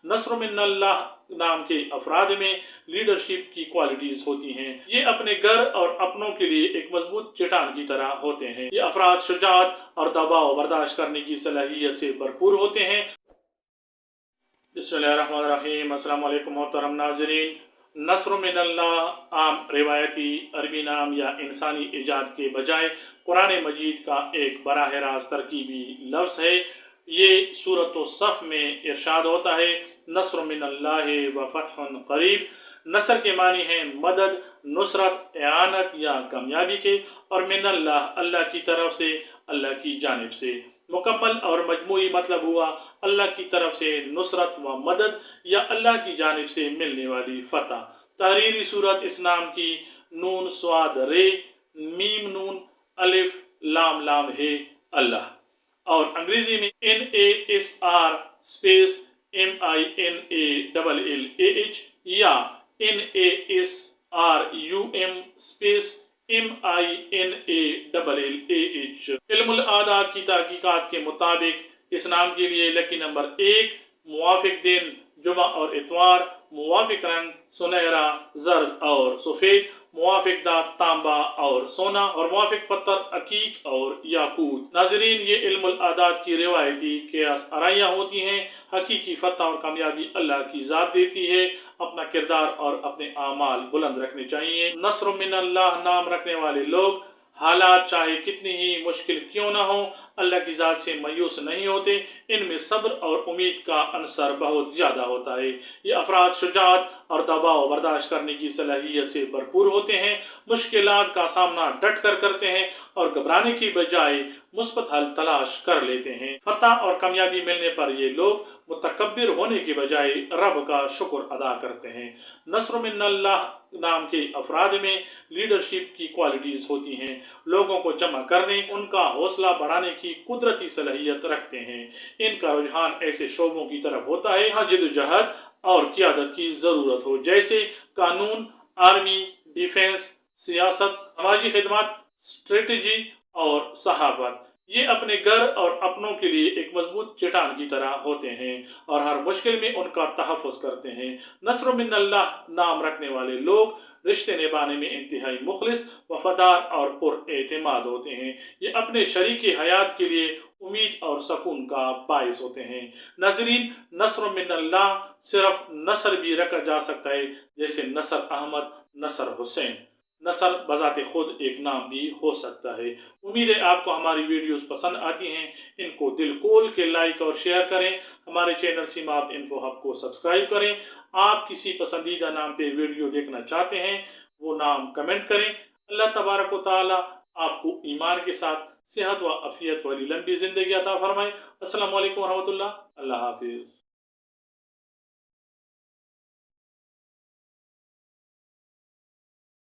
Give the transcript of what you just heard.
नस्र मिनल्लाह नाम के अफराद में लीडरशिप की क्वालिटीज होती हैं। ये अपने घर और अपनों के लिए एक मजबूत चट्टान की तरह होते हैं। ये अफराद शुजाअत और दबाव बर्दाश्त करने की सलाहियत से भरपूर होते हैं। बिस्मिल्लाहिर्रहमानिर्रहीम। अस्सलाम वालेकुम मोहतरम नाज़रीन। नस्र मिनल्लाह आम रिवायती अरबी नाम या इंसानी इजाद के बजाय कुरान मजीद का एक बराह रास्त तरकीबी लफ्ज़ है। ये सूरत सफ़ में इरशाद होता है, नस्र मिनल्लाह व फतहुन करीब। नसर के मानी हैं मदद, नुसरत, एआनत या कामयाबी के, और मिनल्लाह अल्लाह की तरफ से, अल्लाह की जानिब से। मुकम्मल और मजमूई मतलब हुआ अल्लाह की तरफ से नुसरत व मदद या अल्लाह की जानिब से मिलने वाली फतह। तहरीरी सूरत इस नाम की नून स्वाद रे मीम नून अलिफ लाम लाम है अल्लाह, और अंग्रेजी में NASR स्पेस MINALLAH या NASRUM स्पेस MINALLAH। इल्मुल आदात की तहकीकात के मुताबिक इस नाम के लिए लकी नंबर 1, मुवाफिक दिन जुमा और इतवार, मुवाफिक रंग सुनहरा, जर्द और सफेद, मुवाफिक दांत तांबा और सोना, और मुवाफिक पत्थर अकीक और याकूत। नाजरीन, ये इल्मुल आदात की रिवायती कियास आराइयाँ होती हैं। हकीकी फतह और कामयाबी अल्लाह की ज़ात देती है। अपना किरदार और अपने आमाल बुलंद रखने चाहिए। नस्र मिनल्लाह नाम रखने वाले लोग हालात चाहे कितनी ही मुश्किल क्यों न हो, अल्लाह की ज़ात से मायूस नहीं होते। इनमें सब्र और उम्मीद का अंसर बहुत ज़्यादा होता है। ये अफराद शुजाअत और दबाव बर्दाश्त करने की सलाहियत से भरपूर होते हैं। मुश्किलात का सामना डट कर करते हैं और घबराने की बजाय मुस्बत हल तलाश कर लेते हैं। फतह और कामयाबी मिलने पर ये लोग मुतकब्बिर होने की बजाय रब का शुक्र अदा करते हैं। नस्र मिनल्लाह नाम के अफराद में लीडरशिप की क्वालिटीज होती हैं। लोगों को जमा करने, उनका हौसला बढ़ाने की कुदरती सलाहियत रखते हैं। इनका रुझान ऐसे शोबों की तरफ होता है जहाँ जिद्दोजहद और क़ियादत की ज़रूरत हो, जैसे कानून, आर्मी, डिफेंस, सियासत, समाजी खिदमत, स्ट्रेटजी और सहाबत। ये अपने घर और अपनों के लिए एक मजबूत चट्टान की तरह होते हैं और हर मुश्किल में उनका तहफ़्फ़ुज़ करते हैं। नस्र मिनल्लाह नाम रखने वाले लोग रिश्ते निभाने में इंतहाई मुखलिस, वफादार और पुरएतमाद होते हैं। ये अपने शरीके हयात के लिए उम्मीद और सकून का बाइस होते हैं। नाज़रीन, नस्र मिनल्लाह सिर्फ नसर भी रखा जा सकता है, जैसे नसर अहमद, नसर हुसैन। नसर बजाते खुद एक नाम भी हो सकता है। उम्मीद है आपको हमारी वीडियोस पसंद आती हैं। इनको दिल खोल के लाइक और शेयर करें। हमारे चैनल सीमाप इन्फो हब को सब्सक्राइब करें। आप किसी पसंदीदा नाम पे वीडियो देखना चाहते हैं, वो नाम कमेंट करें। अल्लाह तबारक व तआला आपको ईमान के साथ सेहत व अफियत वाली लंबी जिंदगी अता फरमाए। अस्सलामु अलैकुम व रहमतुल्लाह। अल्लाह हाफिज।